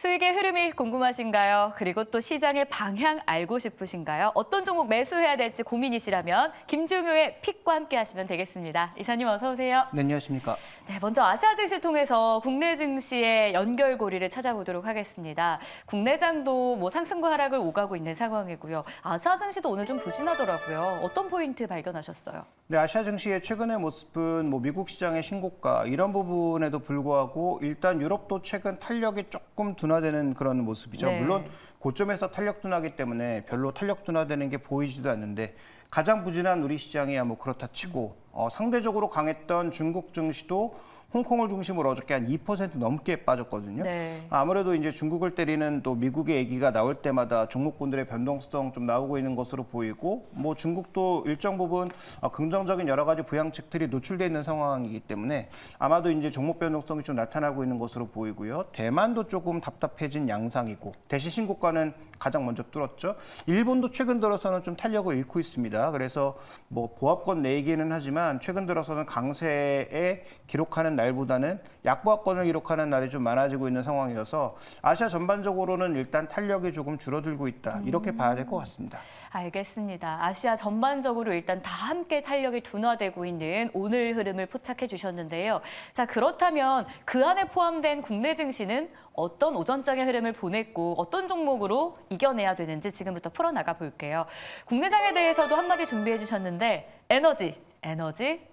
수익의 흐름이 궁금하신가요? 그리고 또 시장의 방향 알고 싶으신가요? 어떤 종목 매수해야 될지 고민이시라면 김종효의 픽과 함께 하시면 되겠습니다. 이사님 어서 오세요. 네, 안녕하십니까. 네, 먼저 아시아 증시 통해서 국내 증시의 연결고리를 찾아보도록 하겠습니다. 국내장도 상승과 하락을 오가고 있는 상황이고요. 아시아 증시도 오늘 좀 부진하더라고요. 어떤 포인트 발견하셨어요? 네, 아시아 증시의 최근의 모습은 미국 시장의 신고가 이런 부분에도 불구하고 일단 유럽도 최근 탄력이 조금 둔화되는 그런 모습이죠. 네. 물론 고점에서 탄력 둔화기 때문에 별로 탄력 둔화되는 게 보이지도 않는데 가장 부진한 우리 시장이야 그렇다 치고 상대적으로 강했던 중국 증시도 홍콩을 중심으로 어저께 한 2% 넘게 빠졌거든요. 네. 아무래도 이제 중국을 때리는 또 미국의 얘기가 나올 때마다 종목군들의 변동성 좀 나오고 있는 것으로 보이고 중국도 일정 부분 긍정적인 여러 가지 부양책들이 노출돼 있는 상황이기 때문에 아마도 이제 종목 변동성이 좀 나타나고 있는 것으로 보이고요. 대만도 조금 답답해진 양상이고 대시 신고가는 가장 먼저 뚫었죠. 일본도 최근 들어서는 좀 탄력을 잃고 있습니다. 그래서 보합권 내기는 하지만 최근 들어서는 강세에 기록하는 날보다는 약보합권을 기록하는 날이 좀 많아지고 있는 상황이어서 아시아 전반적으로는 일단 탄력이 조금 줄어들고 있다. 이렇게 봐야 될 것 같습니다. 알겠습니다. 아시아 전반적으로 일단 다 함께 탄력이 둔화되고 있는 오늘 흐름을 포착해 주셨는데요. 자, 그렇다면 그 안에 포함된 국내 증시는 어떤 오전장의 흐름을 보냈고 어떤 종목으로 이겨내야 되는지 지금부터 풀어나가 볼게요. 국내장에 대해서도 한마디 준비해 주셨는데 에너지,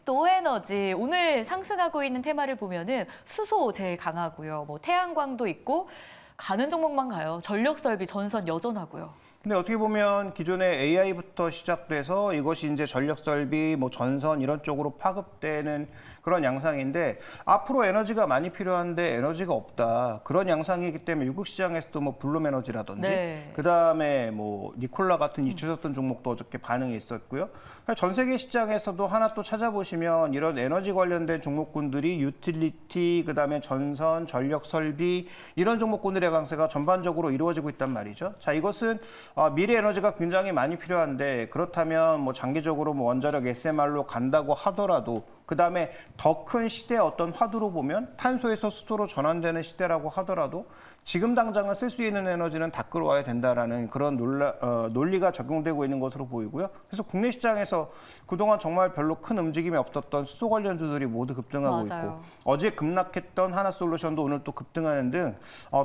또 에너지. 오늘 상승하고 있는 테마를 보면은 수소 제일 강하고요. 태양광도 있고 가는 종목만 가요. 전력 설비, 전선 여전하고요. 근데 어떻게 보면 기존의 AI부터 시작돼서 이것이 이제 전력 설비, 전선 이런 쪽으로 파급되는 그런 양상인데 앞으로 에너지가 많이 필요한데 에너지가 없다. 그런 양상이기 때문에 미국 시장에서도 블룸에너지라든지 네. 그다음에 니콜라 같은 잊혀졌던 종목도 어저께 반응이 있었고요. 전 세계 시장에서도 하나 또 찾아보시면 이런 에너지 관련된 종목군들이 유틸리티, 그다음에 전선, 전력 설비 이런 종목군들의 강세가 전반적으로 이루어지고 있단 말이죠. 자, 이것은 미래 에너지가 굉장히 많이 필요한데 그렇다면 장기적으로 원자력 SMR로 간다고 하더라도 그다음에 더 큰 시대의 어떤 화두로 보면 탄소에서 수소로 전환되는 시대라고 하더라도 지금 당장은 쓸 수 있는 에너지는 다 끌어와야 된다라는 그런 논리가 적용되고 있는 것으로 보이고요. 그래서 국내 시장에서 그동안 정말 별로 큰 움직임이 없었던 수소 관련주들이 모두 급등하고 맞아요. 있고 어제 급락했던 하나솔루션도 오늘 또 급등하는 등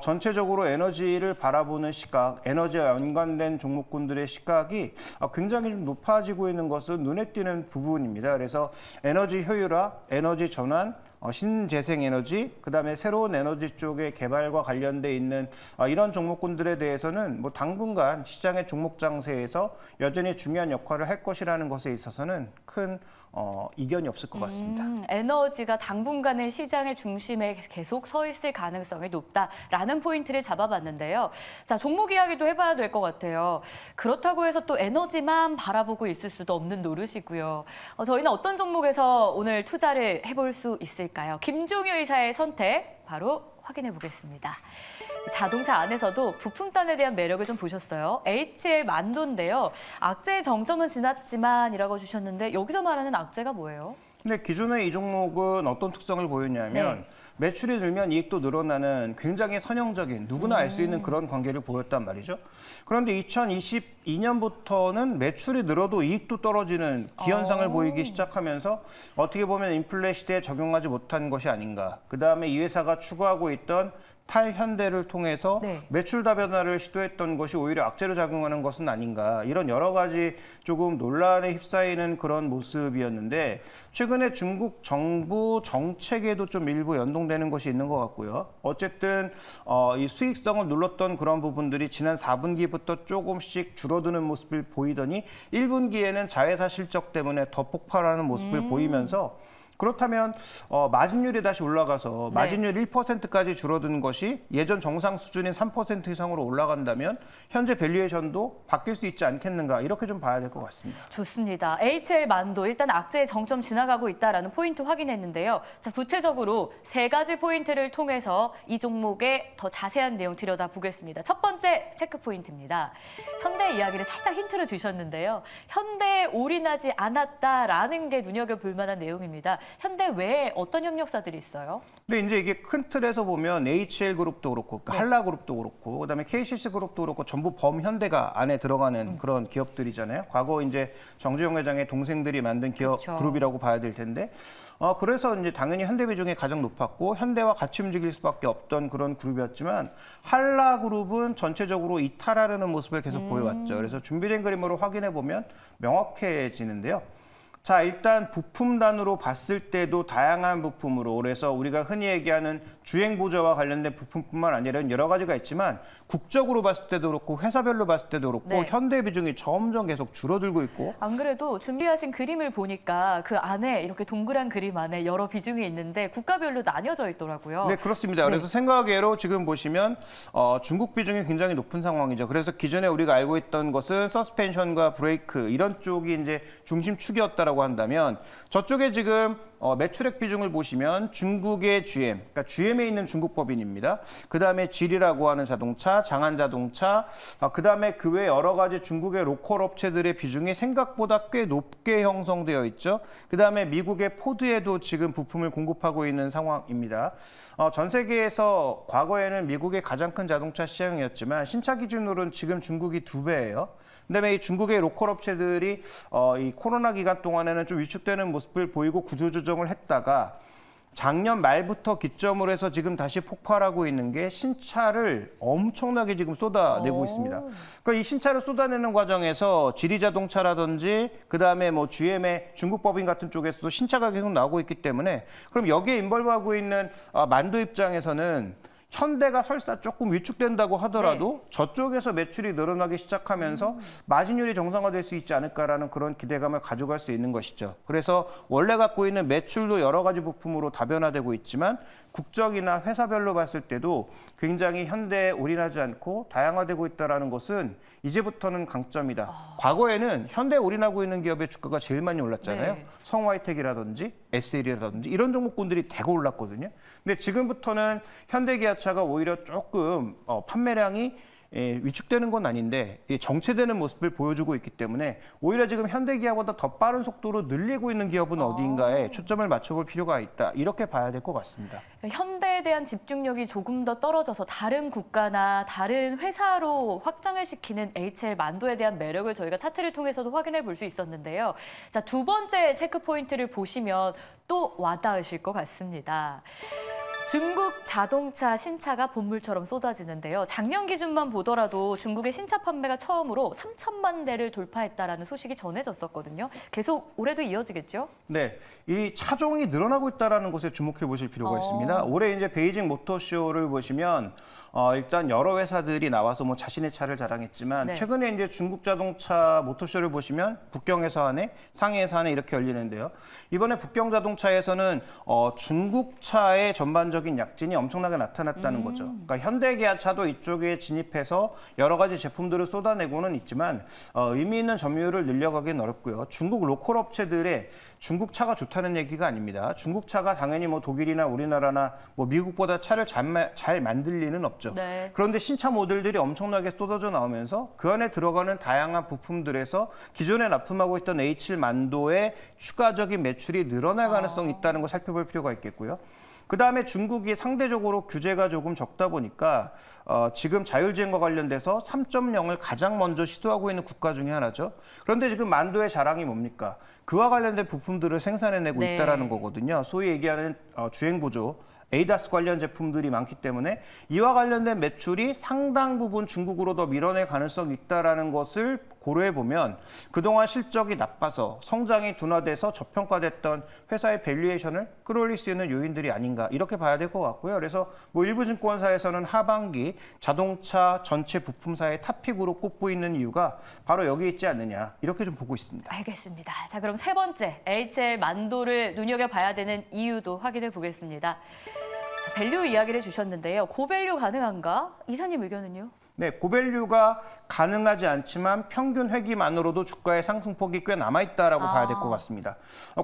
전체적으로 에너지를 바라보는 시각, 에너지와 연관된 종목군들의 시각이 굉장히 좀 높아지고 있는 것은 눈에 띄는 부분입니다. 그래서 에너지 효율화, 에너지 전환, 신재생에너지, 그다음에 새로운 에너지 쪽의 개발과 관련돼 있는 이런 종목군들에 대해서는 당분간 시장의 종목 장세에서 여전히 중요한 역할을 할 것이라는 것에 있어서는 큰 이견이 없을 것 같습니다. 에너지가 당분간은 시장의 중심에 계속 서 있을 가능성이 높다라는 포인트를 잡아봤는데요. 자, 종목 이야기도 해봐야 될 것 같아요. 그렇다고 해서 또 에너지만 바라보고 있을 수도 없는 노릇이고요. 저희는 어떤 종목에서 오늘 투자를 해볼 수 있을까요? 김종효 이사의 선택 바로 확인해 보겠습니다. 자동차 안에서도 부품단에 대한 매력을 좀 보셨어요. HL 만도인데요. 악재의 정점은 지났지만이라고 주셨는데 여기서 말하는 악재가 뭐예요? 근데 기존의 이 종목은 어떤 특성을 보였냐면 매출이 늘면 이익도 늘어나는 굉장히 선형적인 누구나 알 수 있는 그런 관계를 보였단 말이죠. 그런데 2022년부터는 매출이 늘어도 이익도 떨어지는 기현상을 보이기 시작하면서 어떻게 보면 인플레 시대에 적용하지 못한 것이 아닌가. 그다음에 이 회사가 추구하고 있던 탈현대를 통해서 매출 다변화를 시도했던 것이 오히려 악재로 작용하는 것은 아닌가 이런 여러 가지 조금 논란에 휩싸이는 그런 모습이었는데 최근에 중국 정부 정책에도 좀 일부 연동되는 것이 있는 것 같고요. 어쨌든 이 수익성을 눌렀던 그런 부분들이 지난 4분기부터 조금씩 줄어드는 모습을 보이더니 1분기에는 자회사 실적 때문에 더 폭발하는 모습을 보이면서 그렇다면 마진율이 다시 올라가서 마진율 1%까지 줄어든 것이 예전 정상 수준인 3% 이상으로 올라간다면 현재 밸류에이션도 바뀔 수 있지 않겠는가 이렇게 좀 봐야 될 것 같습니다. 좋습니다. HL 만도 일단 악재의 정점 지나가고 있다라는 포인트 확인했는데요. 자, 구체적으로 세 가지 포인트를 통해서 이 종목의 더 자세한 내용 들여다보겠습니다. 첫 번째 체크 포인트입니다. 현대 이야기를 살짝 힌트를 주셨는데요. 현대에 올인하지 않았다라는 게 눈여겨볼 만한 내용입니다. 현대 외에 어떤 협력사들이 있어요? 근데 이제 이게 큰 틀에서 보면 HL 그룹도 그렇고 네. 한라 그룹도 그렇고 그다음에 KCC 그룹도 그렇고 전부 범현대가 안에 들어가는 그런 기업들이잖아요. 과거 이제 정주영 회장의 동생들이 만든 기업 그렇죠. 그룹이라고 봐야 될 텐데 그래서 이제 당연히 현대 비중이 가장 높았고 현대와 같이 움직일 수밖에 없던 그런 그룹이었지만 한라 그룹은 전체적으로 이탈하려는 모습을 계속 보여왔죠. 그래서 준비된 그림으로 확인해 보면 명확해지는데요. 자, 일단 부품단으로 봤을 때도 다양한 부품으로 그래서 우리가 흔히 얘기하는 주행 보조와 관련된 부품뿐만 아니라 여러 가지가 있지만 국적으로 봤을 때도 그렇고 회사별로 봤을 때도 그렇고 네. 현대 비중이 점점 계속 줄어들고 있고 안 그래도 준비하신 그림을 보니까 그 안에 이렇게 동그란 그림 안에 여러 비중이 있는데 국가별로 나뉘어져 있더라고요. 네, 그렇습니다. 그래서 생각외로 지금 보시면 중국 비중이 굉장히 높은 상황이죠. 그래서 기존에 우리가 알고 있던 것은 서스펜션과 브레이크 이런 쪽이 이제 중심축이었다라고 한다면 저쪽에 지금 매출액 비중을 보시면 중국의 GM, 그러니까 GM에 있는 중국 법인입니다. 그다음에 GL이라고 하는 자동차, 장한 자동차, 그다음에 그 외 여러 가지 중국의 로컬 업체들의 비중이 생각보다 꽤 높게 형성되어 있죠. 그다음에 미국의 포드에도 지금 부품을 공급하고 있는 상황입니다. 전 세계에서 과거에는 미국의 가장 큰 자동차 시장이었지만 신차 기준으로는 지금 중국이 2배예요. 그다음에 이 중국의 로컬 업체들이 이 코로나 기간 동안에는 좀 위축되는 모습을 보이고 구조조정을 했다가 작년 말부터 기점으로 해서 지금 다시 폭발하고 있는 게 신차를 엄청나게 지금 쏟아내고 있습니다. 그러니까 이 신차를 쏟아내는 과정에서 지리 자동차라든지 그다음에 뭐 GM의 중국 법인 같은 쪽에서도 신차가 계속 나오고 있기 때문에 그럼 여기에 인벌브하고 있는 만도 입장에서는 현대가 설사 조금 위축된다고 하더라도 저쪽에서 매출이 늘어나기 시작하면서 마진율이 정상화될 수 있지 않을까라는 그런 기대감을 가져갈 수 있는 것이죠. 그래서 원래 갖고 있는 매출도 여러 가지 부품으로 다변화되고 있지만 국적이나 회사별로 봤을 때도 굉장히 현대에 올인하지 않고 다양화되고 있다는 것은 이제부터는 강점이다. 과거에는 현대에 올인하고 있는 기업의 주가가 제일 많이 올랐잖아요. 네. 성화이텍이라든지 SL이라든지 이런 종목군들이 대거 올랐거든요. 근데 지금부터는 현대기아차가 오히려 조금 판매량이 위축되는 건 아닌데 정체되는 모습을 보여주고 있기 때문에 오히려 지금 현대기아보다 더 빠른 속도로 늘리고 있는 기업은 어디인가에 초점을 맞춰볼 필요가 있다. 이렇게 봐야 될 것 같습니다. 현대에 대한 집중력이 조금 더 떨어져서 다른 국가나 다른 회사로 확장을 시키는 HL 만도에 대한 매력을 저희가 차트를 통해서도 확인해 볼 수 있었는데요. 자, 두 번째 체크 포인트를 보시면 또 와닿으실 것 같습니다. 중국 자동차 신차가 본물처럼 쏟아지는데요. 작년 기준만 보더라도 중국의 신차 판매가 처음으로 3천만 대를 돌파했다라는 소식이 전해졌었거든요. 계속 올해도 이어지겠죠? 네, 이 차종이 늘어나고 있다는 것에 주목해 보실 필요가 있습니다. 올해 이제 베이징 모터쇼를 보시면 일단 여러 회사들이 나와서 뭐 자신의 차를 자랑했지만 네. 최근에 이제 중국 자동차 모터쇼를 보시면 북경에서 하네, 상해에서 하네 이렇게 열리는데요. 이번에 북경 자동차에서는 중국 차의 전반적인 약진이 엄청나게 나타났다는 거죠. 그러니까 현대기아차도 이쪽에 진입해서 여러 가지 제품들을 쏟아내고는 있지만 의미 있는 점유율을 늘려가기는 어렵고요. 중국 로컬 업체들의 중국 차가 좋다는 얘기가 아닙니다. 중국 차가 당연히 뭐 독일이나 우리나라나 뭐 미국보다 차를 잘 만들 리는 없죠. 네. 그런데 신차 모델들이 엄청나게 쏟아져 나오면서 그 안에 들어가는 다양한 부품들에서 기존에 납품하고 있던 A7 만도의 추가적인 매출이 늘어날 가능성이 있다는 걸 살펴볼 필요가 있겠고요. 그다음에 중국이 상대적으로 규제가 조금 적다 보니까 지금 자율주행과 관련돼서 3.0을 가장 먼저 시도하고 있는 국가 중에 하나죠. 그런데 지금 만도의 자랑이 뭡니까? 그와 관련된 부품들을 생산해내고 네. 있다는 거거든요. 소위 얘기하는 주행보조, ADAS 관련 제품들이 많기 때문에 이와 관련된 매출이 상당 부분 중국으로 더 밀어낼 가능성이 있다는 것을 고려해 보면 그동안 실적이 나빠서 성장이 둔화돼서 저평가됐던 회사의 밸류에이션을 끌어올릴 수 있는 요인들이 아닌가 이렇게 봐야 될 것 같고요. 그래서 뭐 일부 증권사에서는 하반기 자동차 전체 부품사의 탑픽으로 꼽고 있는 이유가 바로 여기 있지 않느냐 이렇게 좀 보고 있습니다. 알겠습니다. 자, 그럼 세 번째 HL 만도를 눈여겨봐야 되는 이유도 확인해 보겠습니다. 자, 밸류 이야기를 주셨는데요. 고밸류 가능한가? 이사님 의견은요? 네, 고밸류가 가능하지 않지만 평균 회기만으로도 주가의 상승폭이 꽤 남아있다라고 봐야 될 것 같습니다.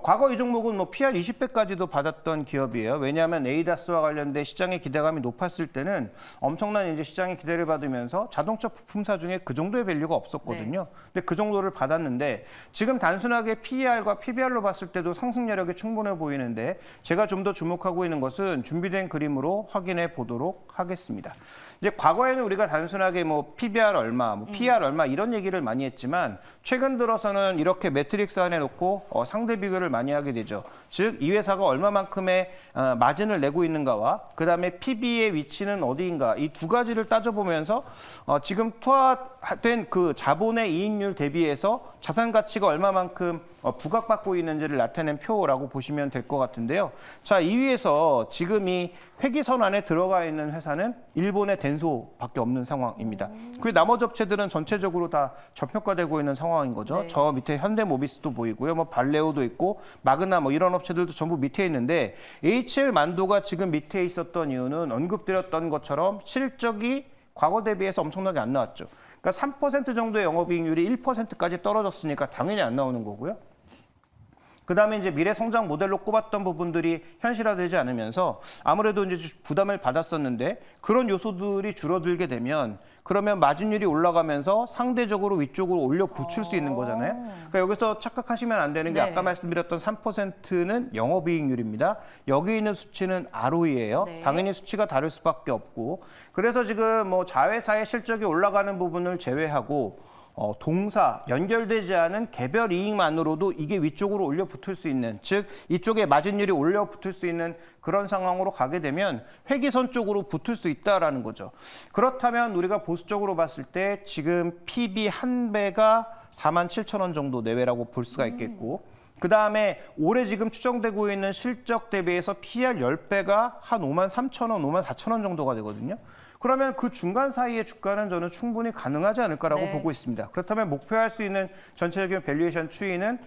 과거 이 종목은 뭐 PR 20배까지도 받았던 기업이에요. 왜냐하면 에이다스와 관련된 시장의 기대감이 높았을 때는 엄청난 이제 시장의 기대를 받으면서 자동차 부품사 중에 그 정도의 밸류가 없었거든요. 근데 그 정도를 받았는데 지금 단순하게 PER과 PBR로 봤을 때도 상승 여력이 충분해 보이는데 제가 좀 더 주목하고 있는 것은 준비된 그림으로 확인해 보도록 하겠습니다. 이제 과거에는 우리가 단순하게 뭐 PBR 얼마, 뭐 PR 얼마 이런 얘기를 많이 했지만 최근 들어서는 이렇게 매트릭스 안에 놓고 상대 비교를 많이 하게 되죠. 즉 이 회사가 얼마만큼의 마진을 내고 있는가와 그다음에 PB의 위치는 어디인가 이 두 가지를 따져보면서 지금 투하된 그 자본의 이익률 대비해서 자산 가치가 얼마만큼 부각받고 있는지를 나타낸 표라고 보시면 될 것 같은데요. 자, 이 위에서 지금 이 회기선 안에 들어가 있는 회사는 일본의 덴소밖에 없는 상황입니다. 그 나머지 업체들은 전체적으로 다 저평가되고 있는 상황인 거죠. 네. 저 밑에 현대모비스도 보이고요. 뭐 발레오도 있고 마그나 뭐 이런 업체들도 전부 밑에 있는데 HL 만도가 지금 밑에 있었던 이유는 언급드렸던 것처럼 실적이 과거 대비해서 엄청나게 안 나왔죠. 그러니까 3% 정도의 영업이익률이 1%까지 떨어졌으니까 당연히 안 나오는 거고요. 그다음에 이제 미래 성장 모델로 꼽았던 부분들이 현실화되지 않으면서 아무래도 이제 부담을 받았었는데 그런 요소들이 줄어들게 되면 그러면 마진율이 올라가면서 상대적으로 위쪽으로 올려 붙일 수 있는 거잖아요. 그러니까 여기서 착각하시면 안 되는 게 네. 아까 말씀드렸던 3%는 영업이익률입니다. 여기 있는 수치는 ROE예요. 네. 당연히 수치가 다를 수밖에 없고 그래서 지금 뭐 자회사의 실적이 올라가는 부분을 제외하고 동사, 연결되지 않은 개별 이익만으로도 이게 위쪽으로 올려 붙을 수 있는, 즉 이쪽에 마진율이 올려 붙을 수 있는 그런 상황으로 가게 되면 회기선 쪽으로 붙을 수 있다라는 거죠. 그렇다면 우리가 보수적으로 봤을 때 지금 PB 한 배가 47,000원 정도 내외라고 볼 수가 있겠고 그다음에 올해 지금 추정되고 있는 실적 대비해서 PR 10배가 한 53,000원, 54,000원 정도가 되거든요. 그러면 그 중간 사이의 주가는 저는 충분히 가능하지 않을까라고 네. 보고 있습니다. 그렇다면 목표할 수 있는 전체적인 밸류에이션 추이는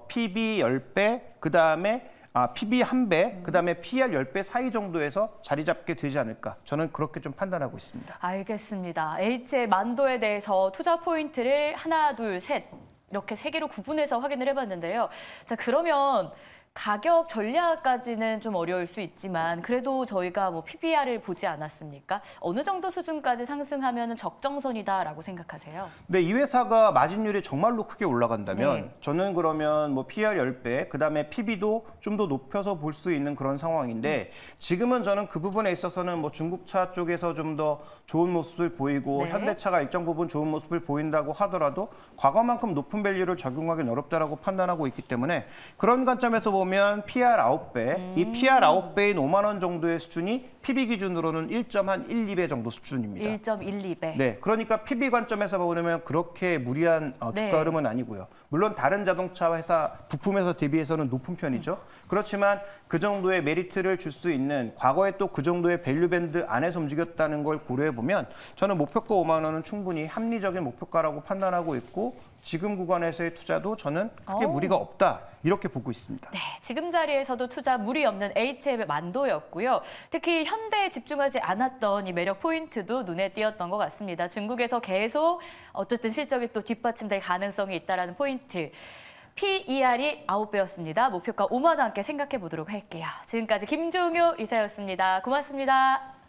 PB 10배, 그다음에 PB 1배, 그다음에 PR 10배 사이 정도에서 자리 잡게 되지 않을까. 저는 그렇게 좀 판단하고 있습니다. 알겠습니다. HL 만도에 대해서 투자 포인트를 하나, 둘, 셋 이렇게 세 개로 구분해서 확인을 해봤는데요. 자, 그러면 가격 전략까지는 좀 어려울 수 있지만 그래도 저희가 뭐 PBR을 보지 않았습니까? 어느 정도 수준까지 상승하면 적정선이다라고 생각하세요? 네, 이 회사가 마진율이 정말로 크게 올라간다면 네. 저는 그러면 뭐 PR 10배, 그다음에 PB도 좀 더 높여서 볼 수 있는 그런 상황인데 지금은 저는 그 부분에 있어서는 뭐 중국차 쪽에서 좀 더 좋은 모습을 보이고 네. 현대차가 일정 부분 좋은 모습을 보인다고 하더라도 과거만큼 높은 밸류를 적용하기는 어렵다라고 판단하고 있기 때문에 그런 관점에서 보면 PR 9배, 이 PR 9배인 5만 원 정도의 수준이 PB 기준으로는 1.12배 정도 수준입니다. 1.12배. 네, 그러니까 PB 관점에서 보면 그렇게 무리한 주가 네. 흐름은 아니고요. 물론 다른 자동차 회사 부품 회사 대비해서는 높은 편이죠. 그렇지만 그 정도의 메리트를 줄 수 있는 과거에 또 그 정도의 밸류 밴드 안에서 움직였다는 걸 고려해 보면 저는 목표가 5만 원은 충분히 합리적인 목표가라고 판단하고 있고 지금 구간에서의 투자도 저는 크게 무리가 없다 이렇게 보고 있습니다. 네, 지금 자리에서도 투자 무리 없는 HL의 만도였고요. 특히 현대에 집중하지 않았던 이 매력 포인트도 눈에 띄었던 것 같습니다. 중국에서 계속 어쨌든 실적이 또 뒷받침될 가능성이 있다는 포인트. PER이 9배였습니다. 목표가 5만 원 함께 생각해 보도록 할게요. 지금까지 김종효 이사였습니다. 고맙습니다.